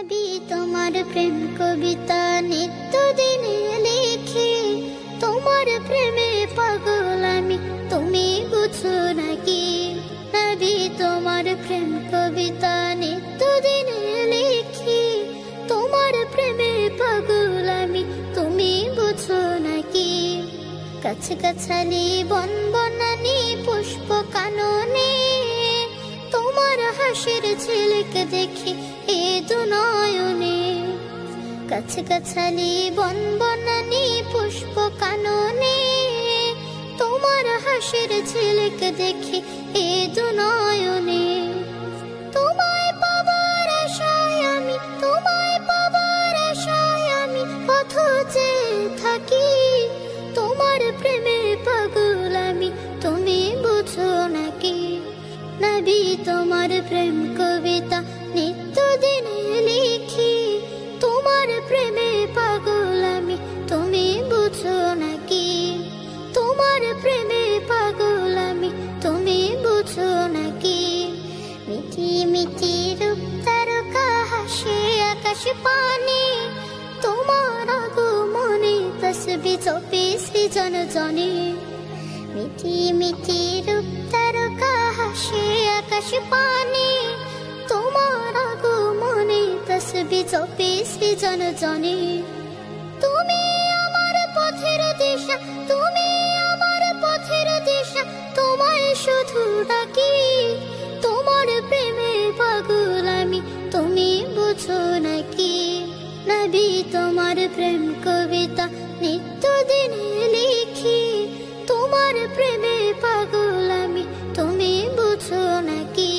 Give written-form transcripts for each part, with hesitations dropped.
নবী তোমার প্রেম কবিতা নিত্যদিন লিখি, তোমার প্রেমে পাগল আমি, তুমি বুঝো নাকি? নবী তোমার প্রেম কবিতা নিত্যদিন লিখি, তোমার প্রেমে পাগল আমি, তুমি বুঝো নাকি? গাছ গাছালি বন বনানি পুষ্প কাননে, তোমার হাসির ঝিলিক দেখি এ দু নয়নে। গাছ গাছালি বন বনানি পুষ্প কাননে, তোমার হাসির ঝিলিক দেখি এ দু নয়নে। তোমায় পাবার আশায় আমি, তোমায় পাবার আশায় আমি পথ চেয়ে থাকি, তোমার প্রেমে পাগল আমি, তুমি বুঝো নাকি? নবী তোমার প্রেম কবিতা নিত্যদিন লিখি, তোমার প্রেমে পাগল আমি, তুমি বুঝো নাকি? তোমার প্রেমে পাগল আমি, তুমি বুঝো নাকি? মিটি মিটি রূপ তারকা হাসে আকাশ পানে, তোমার আগমনে তসবি চপে সৃজন জনে। মিটি মিটি রূপ তারকা হাসে আকাশ পানে, তোমার আগমনে তসবি চপে সৃজন জনে। তুমি আমার পথের দিশা, তুমি আমার পথের দিশা, তোমায় শুধু ডাকি, তোমার প্রেমে পাগল আমি, তুমি বুঝো নাকি? নবী তোমার প্রেম কবিতা নিত্যদিন লিখি, তোমার প্রেমে পাগল আমি, তুমি বুঝো নাকি?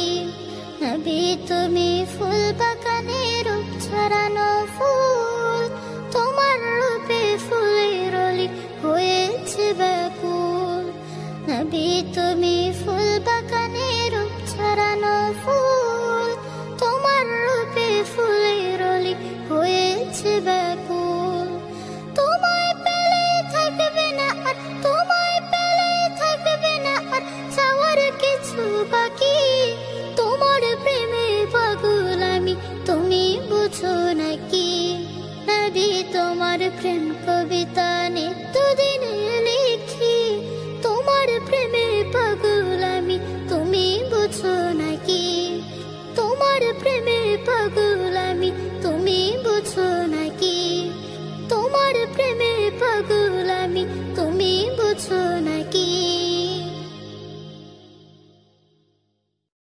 নবী তুমি ফুল বাগানে রূপ ছড়ানো ফুল, তোমার রূপে ফুলের অলি হয়েছে ব্যাকুল। নবী তুমি ফুল বাগানে রূপ ছড়ানো ফুল, তোমার রূপে ফুলের অলি হয়েছে ব্যাকুল। তোমায় পেলে থাকবে না আর, তোমায় পেলে থাকবে না আর চাওয়ার কিছু বাকি, তোমার প্রেমে পাগল আমি, তুমি বুঝো নাকি? নবী তোমার প্রেম